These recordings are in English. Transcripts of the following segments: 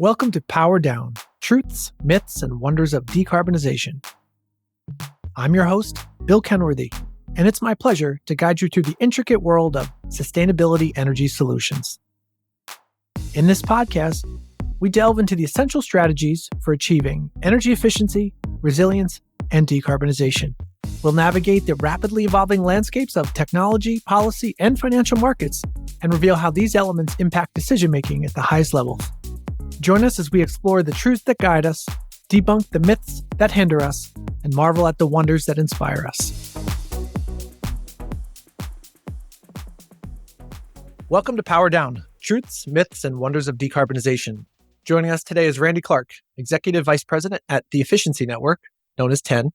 Welcome to Power Down, Truths, Myths, and Wonders of Decarbonization. I'm your host, Bill Kenworthy, and it's my pleasure to guide you through the intricate world of sustainability energy solutions. In this podcast, we delve into the essential strategies for achieving energy efficiency, resilience, and decarbonization. We'll navigate the rapidly evolving landscapes of technology, policy, and financial markets, and reveal how these elements impact decision-making at the highest levels. Join us as we explore the truths that guide us, debunk the myths that hinder us, and marvel at the wonders that inspire us. Welcome to Power Down, Truths, Myths, and Wonders of Decarbonization. Joining us today is Randy Clark, Executive Vice President at the Efficiency Network, known as TEN,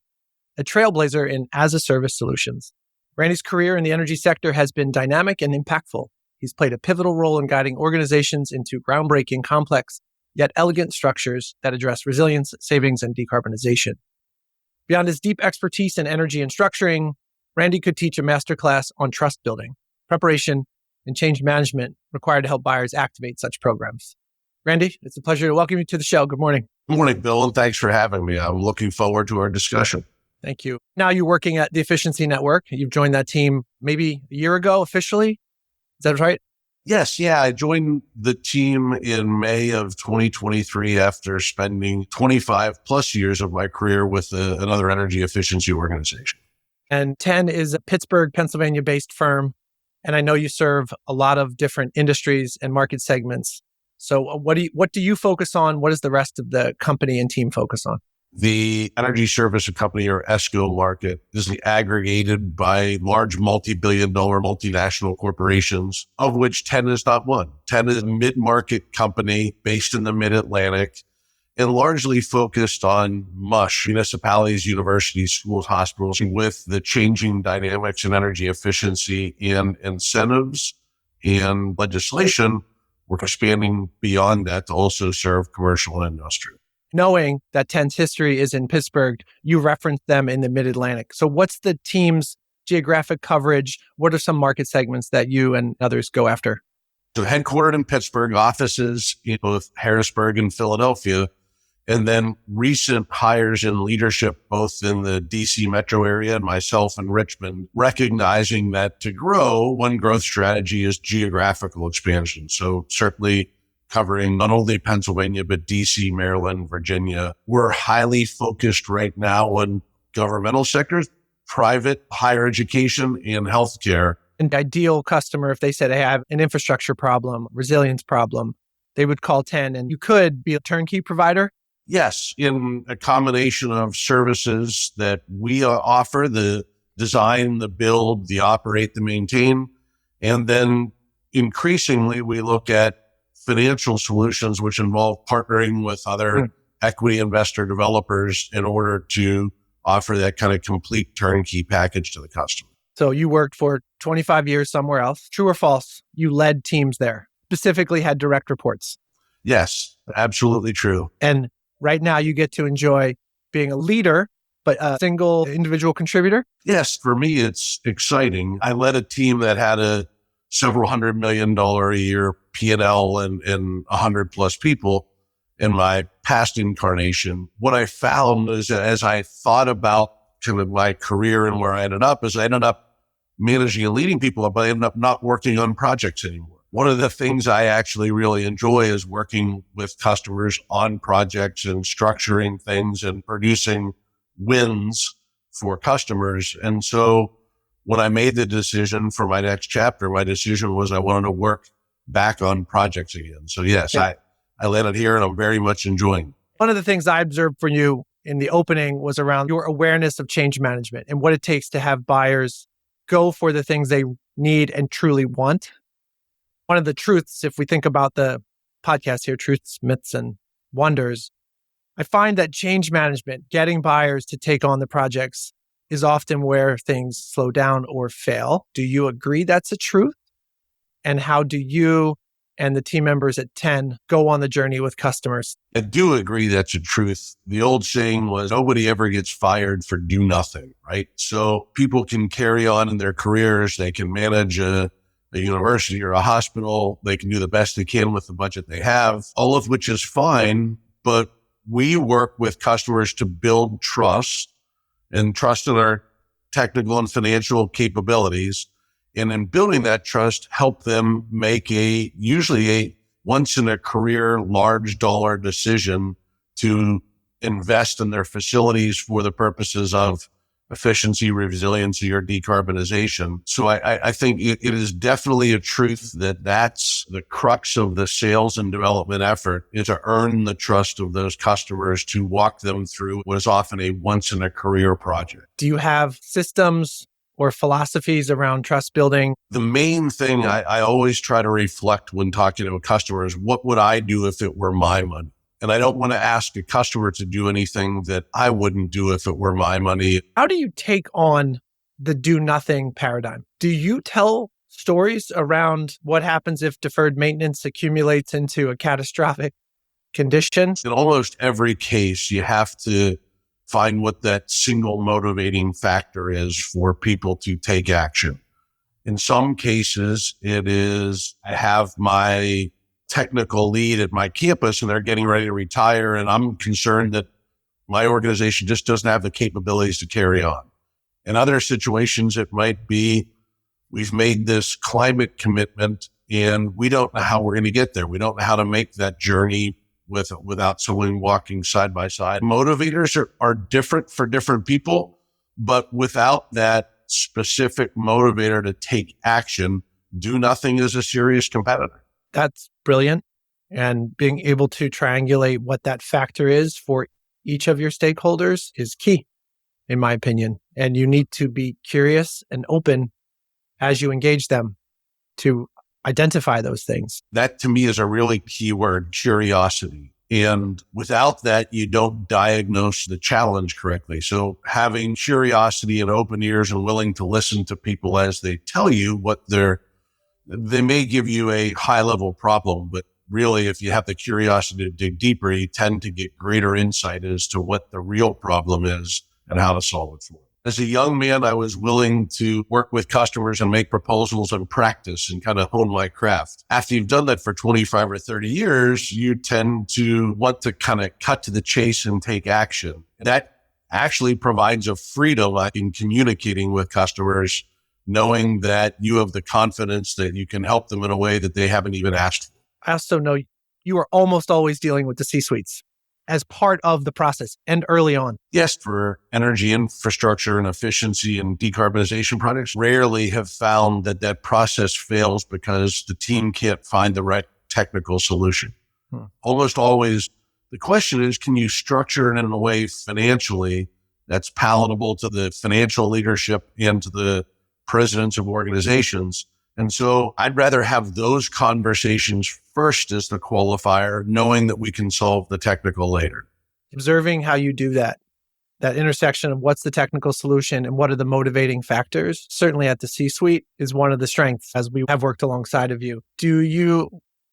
a trailblazer in as-a-service solutions. Randy's career in the energy sector has been dynamic and impactful. He's played a pivotal role in guiding organizations into groundbreaking, complex, yet elegant structures that address resilience, savings, and decarbonization. Beyond his deep expertise in energy and structuring, Randy could teach a masterclass on trust building, preparation, and change management required to help buyers activate such programs. Randy, it's a pleasure to welcome you to the show. Good morning. Good morning, Bill, and thanks for having me. I'm looking forward to our discussion. Thank you. Now you're working at the Efficiency Network. You've joined that team maybe a year ago officially. Is that right? Yes. I joined the team in May of 2023 after spending 25 plus years of my career with another energy efficiency organization. And TEN is a Pittsburgh, Pennsylvania-based firm. And I know you serve a lot of different industries and market segments. So what do you focus on? What does the rest of the company and team focus on? The energy service company, or ESCO market, is aggregated by large multi-billion-dollar multinational corporations, of which TEN is not one. TEN is a mid-market company based in the Mid-Atlantic and largely focused on municipalities, universities, schools, hospitals, with the changing dynamics in energy efficiency and incentives and legislation. We're expanding beyond that to also serve commercial and industrial. Knowing that TEN's history is in Pittsburgh, you referenced them in the Mid-Atlantic. So what's the team's geographic coverage? What are some market segments that you and others go after? So headquartered in Pittsburgh, offices in both Harrisburg and Philadelphia, and then recent hires in leadership, both in the DC metro area and myself in Richmond, recognizing that to grow, one growth strategy is geographical expansion. So certainly covering not only Pennsylvania, but DC, Maryland, Virginia. We're highly focused right now on governmental sectors, private, higher education, and healthcare. An ideal customer, if they said, hey, I have an infrastructure problem, resilience problem, they would call TEN, and you could be a turnkey provider? Yes, in a combination of services that we offer, the design, the build, the operate, the maintain, and then increasingly we look at financial solutions, which involve partnering with other equity investor developers in order to offer that kind of complete turnkey package to the customer. So you worked for 25 years somewhere else. True or false? You led teams there, specifically had direct reports. Yes, absolutely true. And right now you get to enjoy being a leader, but a single individual contributor? Yes, for me, it's exciting. I led a team that had a several $100 million a year P&L and 100 plus people in my past incarnation. What I found is that as I thought about kind of my career and where I ended up, is I ended up managing and leading people, but I ended up not working on projects anymore. One of the things I actually really enjoy is working with customers on projects and structuring things and producing wins for customers. And so when I made the decision for my next chapter, my decision was I wanted to work back on projects again. So yes, I landed here and I'm very much enjoying it. One of the things I observed from you in the opening was around your awareness of change management and what it takes to have buyers go for the things they need and truly want. One of the truths, if we think about the podcast here, Truths, Myths, and Wonders, I find that change management, getting buyers to take on the projects, is often where things slow down or fail. Do you agree that's a truth? And how do you and the team members at TEN go on the journey with customers? I do agree that's a truth. The old saying was nobody ever gets fired for do nothing, right? So people can carry on in their careers. They can manage a a university or a hospital. They can do the best they can with the budget they have, all of which is fine. But we work with customers to build trust and trust in our technical and financial capabilities. And in building that trust, help them make usually a once in a career, large dollar decision to invest in their facilities for the purposes of efficiency, resiliency, or decarbonization. So I think it is definitely a truth that that's the crux of the sales and development effort, is to earn the trust of those customers to walk them through what is often a once in a career project. Do you have systems or philosophies around trust building? The main thing I always try to reflect when talking to a customer is, what would I do if it were my money? And I don't want to ask a customer to do anything that I wouldn't do if it were my money. How do you take on the do nothing paradigm? Do you tell stories around what happens if deferred maintenance accumulates into a catastrophic condition? In almost every case, you have to find what that single motivating factor is for people to take action. In some cases, it is, I have my technical lead at my campus and they're getting ready to retire, and I'm concerned that my organization just doesn't have the capabilities to carry on. In other situations, it might be, we've made this climate commitment and we don't know how we're going to get there. We don't know how to make that journey without someone walking side by side. Motivators are different for different people, but without that specific motivator to take action, do nothing is a serious competitor. That's brilliant. And being able to triangulate what that factor is for each of your stakeholders is key, in my opinion. And you need to be curious and open as you engage them to identify those things. That to me is a really key word, curiosity. And without that, you don't diagnose the challenge correctly. So having curiosity and open ears and willing to listen to people as they tell you what they may give you a high level problem, but really, if you have the curiosity to dig deeper, you tend to get greater insight as to what the real problem is and how to solve it for them. As a young man, I was willing to work with customers and make proposals and practice and kind of hone my craft. After you've done that for 25 or 30 years, you tend to want to kind of cut to the chase and take action. That actually provides a freedom in communicating with customers, knowing that you have the confidence that you can help them in a way that they haven't even asked for. I also know you are almost always dealing with the C-suites as part of the process and early on. Yes, for energy infrastructure and efficiency and decarbonization projects, rarely have found that process fails because the team can't find the right technical solution. Almost always, the question is, can you structure it in a way financially that's palatable to the financial leadership and to the presidents of organizations? And so I'd rather have those conversations first as the qualifier, knowing that we can solve the technical later. Observing how you do that intersection of what's the technical solution and what are the motivating factors, certainly at the C-suite, is one of the strengths as we have worked alongside of you. Do you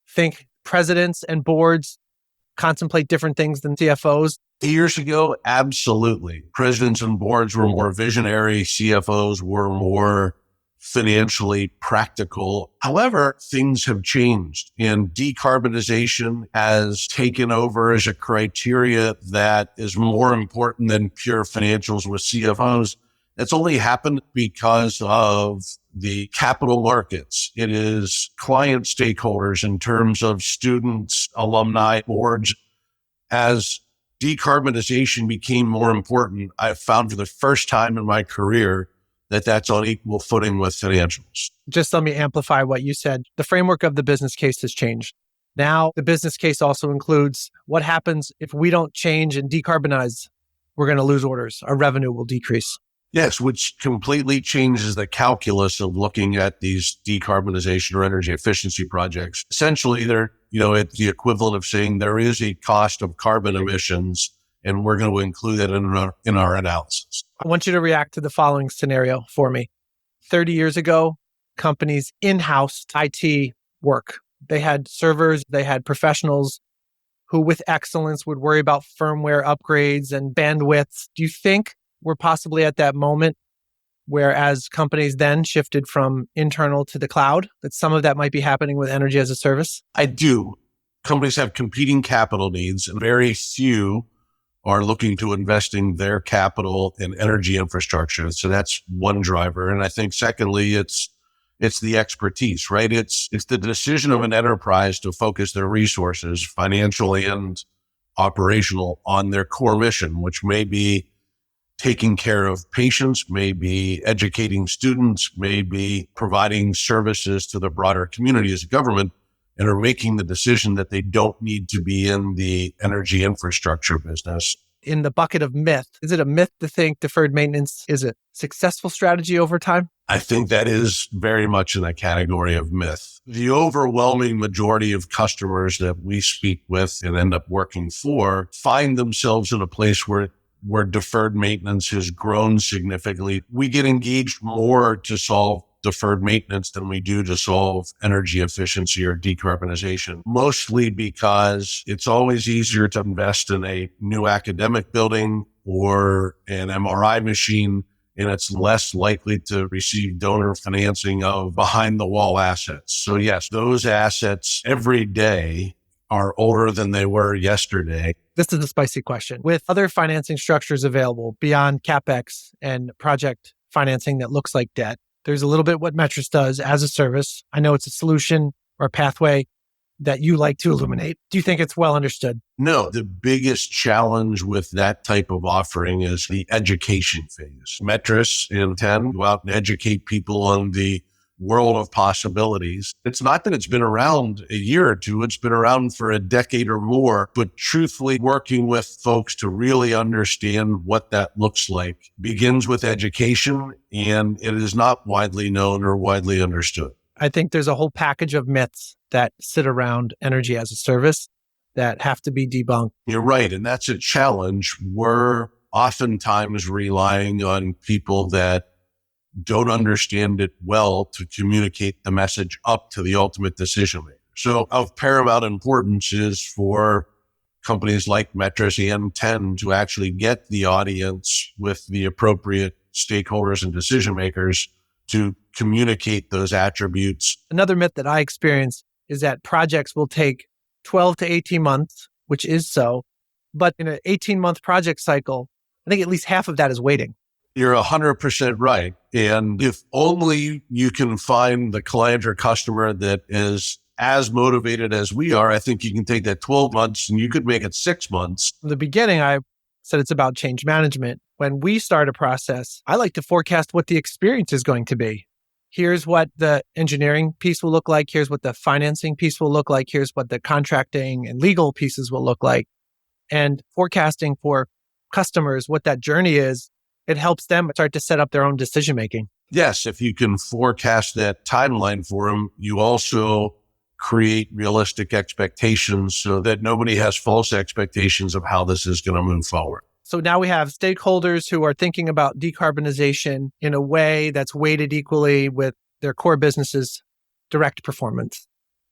think presidents and boards contemplate different things than CFOs? Years ago, absolutely. Presidents and boards were more visionary. CFOs were more financially practical. However, things have changed and decarbonization has taken over as a criteria that is more important than pure financials with CFOs. That's only happened because of the capital markets. It is client stakeholders in terms of students, alumni, boards. As decarbonization became more important, I found for the first time in my career that's on equal footing with financials. Just let me amplify what you said. The framework of the business case has changed. Now, the business case also includes what happens if we don't change and decarbonize. We're going to lose orders. Our revenue will decrease. Yes, which completely changes the calculus of looking at these decarbonization or energy efficiency projects. Essentially, it's the equivalent of saying there is a cost of carbon emissions, and we're going to include that in our analysis. I want you to react to the following scenario for me. 30 years ago, companies in-house IT work. They had servers, they had professionals who with excellence would worry about firmware upgrades and bandwidth. Do you think we're possibly at that moment whereas companies then shifted from internal to the cloud, that some of that might be happening with energy as a service? I do. Companies have competing capital needs, and very few are looking to investing their capital in energy infrastructure. So that's one driver. And I think secondly, it's the expertise, right? It's the decision of an enterprise to focus their resources, financial and operational, on their core mission, which may be taking care of patients, may be educating students, may be providing services to the broader community as a government, and are making the decision that they don't need to be in the energy infrastructure business. In the bucket of myth, is it a myth to think deferred maintenance is a successful strategy over time? I think that is very much in that category of myth. The overwhelming majority of customers that we speak with and end up working for find themselves in a place where deferred maintenance has grown significantly. We get engaged more to solve deferred maintenance than we do to solve energy efficiency or decarbonization, mostly because it's always easier to invest in a new academic building or an MRI machine, and it's less likely to receive donor financing of behind the wall assets. So yes, those assets every day are older than they were yesterday. This is a spicy question. With other financing structures available beyond CapEx and project financing that looks like debt, there's a little bit what Metris does as a service. I know it's a solution or a pathway that you like to illuminate. Do you think it's well understood? No, the biggest challenge with that type of offering is the education phase. Metris and 10 go out and educate people on the world of possibilities. It's not that it's been around a year or two, it's been around for a decade or more, but truthfully working with folks to really understand what that looks like begins with education, and it is not widely known or widely understood. I think there's a whole package of myths that sit around energy as a service that have to be debunked. You're right, and that's a challenge. We're oftentimes relying on people that don't understand it well to communicate the message up to the ultimate decision maker. So of paramount importance is for companies like Metris and 10 to actually get the audience with the appropriate stakeholders and decision makers to communicate those attributes. Another myth that I experience is that projects will take 12 to 18 months, which is so, but in an 18-month project cycle, I think at least half of that is waiting. You're 100% right. And if only you can find the client or customer that is as motivated as we are, I think you can take that 12 months and you could make it 6 months. From the beginning, I said it's about change management. When we start a process, I like to forecast what the experience is going to be. Here's what the engineering piece will look like. Here's what the financing piece will look like. Here's what the contracting and legal pieces will look like. And forecasting for customers what that journey is, it helps them start to set up their own decision-making. Yes, if you can forecast that timeline for them, you also create realistic expectations so that nobody has false expectations of how this is going to move forward. So now we have stakeholders who are thinking about decarbonization in a way that's weighted equally with their core business's direct performance.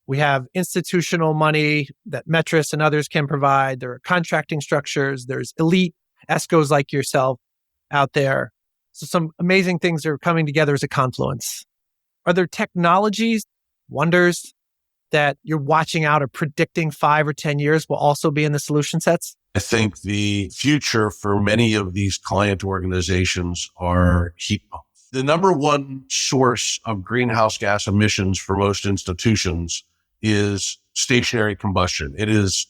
We have institutional money that Metris and others can provide. There are contracting structures. There's elite ESCOs like yourself out there. So some amazing things are coming together as a confluence. Are there technologies, wonders, that you're watching out or predicting 5 or 10 years will also be in the solution sets? I think the future for many of these client organizations are heat pumps. The number one source of greenhouse gas emissions for most institutions is stationary combustion. It is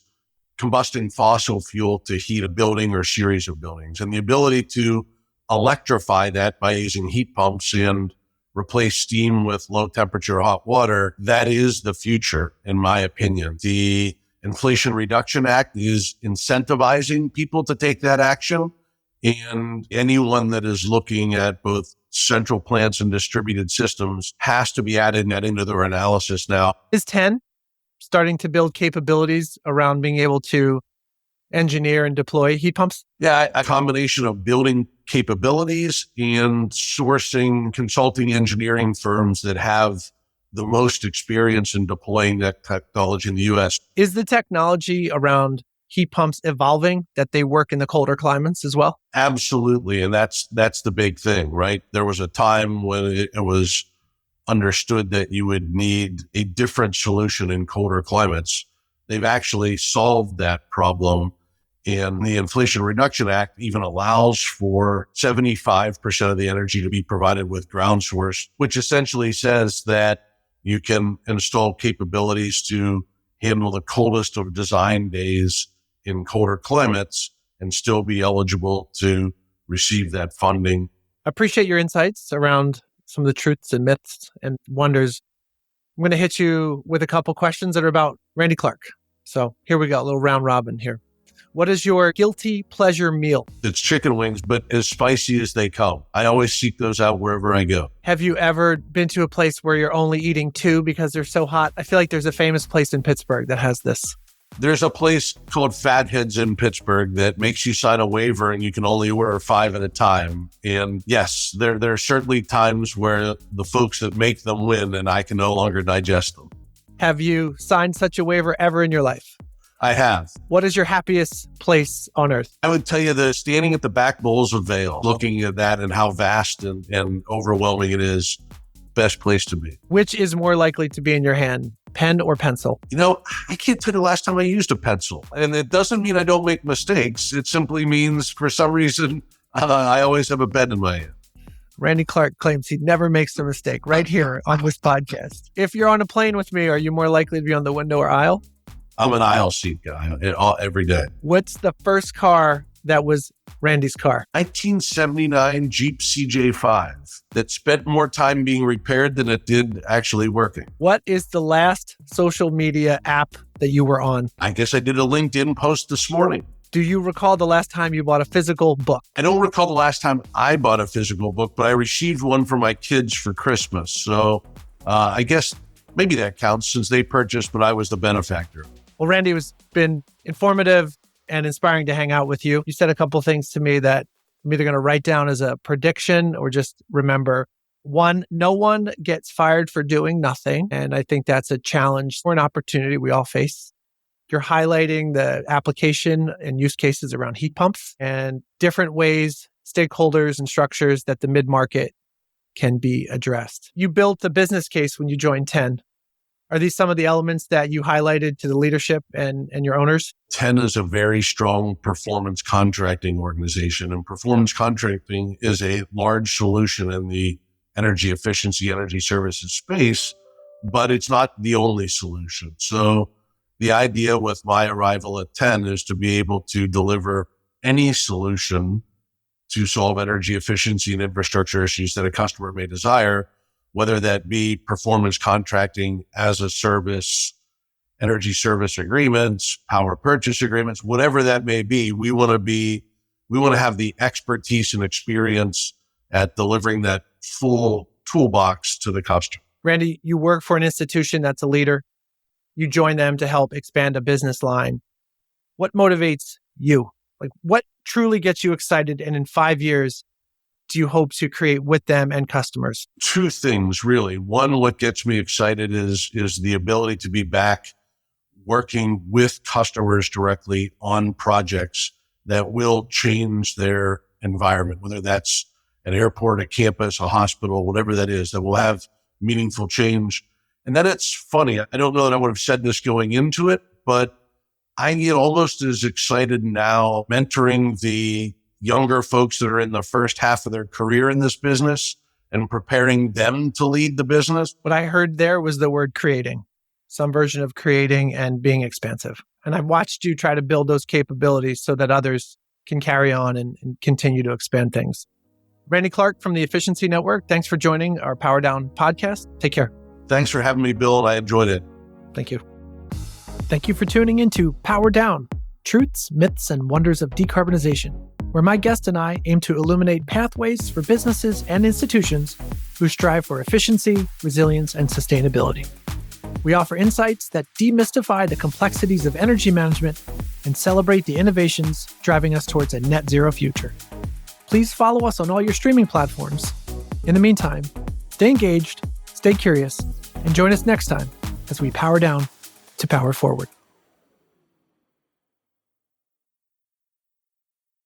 combusting fossil fuel to heat a building or series of buildings. And the ability to electrify that by using heat pumps and replace steam with low temperature hot water, that is the future, in my opinion. The Inflation Reduction Act is incentivizing people to take that action. And anyone that is looking at both central plants and distributed systems has to be adding that into their analysis now. Is 10 starting to build capabilities around being able to engineer and deploy heat pumps? Yeah, a combination of building capabilities and sourcing consulting engineering firms that have the most experience in deploying that technology in the U.S. Is the technology around heat pumps evolving, that they work in the colder climates as well? Absolutely. And that's the big thing, right? There was a time when it was understood that you would need a different solution in colder climates. They've actually solved that problem. And the Inflation Reduction Act even allows for 75% of the energy to be provided with ground source, which essentially says that you can install capabilities to handle the coldest of design days in colder climates and still be eligible to receive that funding. I appreciate your insights around some of the truths and myths and wonders. I'm going to hit you with a couple questions that are about Randy Clark. So here we go, a little round robin here. What is your guilty pleasure meal? It's chicken wings, but as spicy as they come. I always seek those out wherever I go. Have you ever been to a place where you're only eating two because they're so hot? I feel like there's a famous place in Pittsburgh that has this. There's a place called Fatheads in Pittsburgh that makes you sign a waiver and you can only order 5 at a time. And yes, there are certainly times where the folks that make them win and I can no longer digest them. Have you signed such a waiver ever in your life? I have. What is your happiest place on earth? I would tell you that standing at the back bowls of Vail, looking at that and how vast and overwhelming it is, best place to be. Which is more likely to be in your hand, pen or pencil? You know, I can't tell you the last time I used a pencil. And it doesn't mean I don't make mistakes. It simply means for some reason, I always have a pen in my hand. Randy Clark claims he never makes a mistake right here on this podcast. If you're on a plane with me, are you more likely to be on the window or aisle? I'm an aisle seat guy every day. What's the first car that was Randy's car? 1979 Jeep CJ5 that spent more time being repaired than it did actually working. What is the last social media app that you were on? I guess I did a LinkedIn post this morning. Do you recall the last time you bought a physical book? I don't recall the last time I bought a physical book, but I received one for my kids for Christmas. So I guess maybe that counts since they purchased, but I was the benefactor. Well, Randy, it's been informative and inspiring to hang out with you. You said a couple things to me that I'm either going to write down as a prediction or just remember. One, no one gets fired for doing nothing. And I think that's a challenge or an opportunity we all face. You're highlighting the application and use cases around heat pumps and different ways, stakeholders and structures that the mid-market can be addressed. You built a business case when you joined 10. Are these some of the elements that you highlighted to the leadership and your owners? 10 is a very strong performance contracting organization, and performance contracting is a large solution in the energy efficiency, energy services space, but it's not the only solution. So the idea with my arrival at 10 is to be able to deliver any solution to solve energy efficiency and infrastructure issues that a customer may desire, whether that be performance contracting as a service, energy service agreements, power purchase agreements, whatever that may be. We want to have the expertise and experience at delivering that full toolbox to the customer. Randy, you work for an institution that's a leader. You join them to help expand a business line. What motivates you? Like, what truly gets you excited? And in 5 years, do you hope to create with them and customers? 2 things, really. One, what gets me excited is the ability to be back working with customers directly on projects that will change their environment, whether that's an airport, a campus, a hospital, whatever that is, that will have meaningful change. And then it's funny. I don't know that I would have said this going into it, but I get almost as excited now mentoring the younger folks that are in the first half of their career in this business and preparing them to lead the business. What I heard there was the word creating, some version of creating and being expansive. And I've watched you try to build those capabilities so that others can carry on and continue to expand things. Randy Clark from the Efficiency Network, thanks for joining our Power Down podcast. Take care. Thanks for having me, Bill. I enjoyed it. Thank you. Thank you for tuning into Power Down, Truths, Myths, and Wonders of Decarbonization, where my guest and I aim to illuminate pathways for businesses and institutions who strive for efficiency, resilience, and sustainability. We offer insights that demystify the complexities of energy management and celebrate the innovations driving us towards a net zero future. Please follow us on all your streaming platforms. In the meantime, stay engaged, stay curious, and join us next time as we power down to power forward.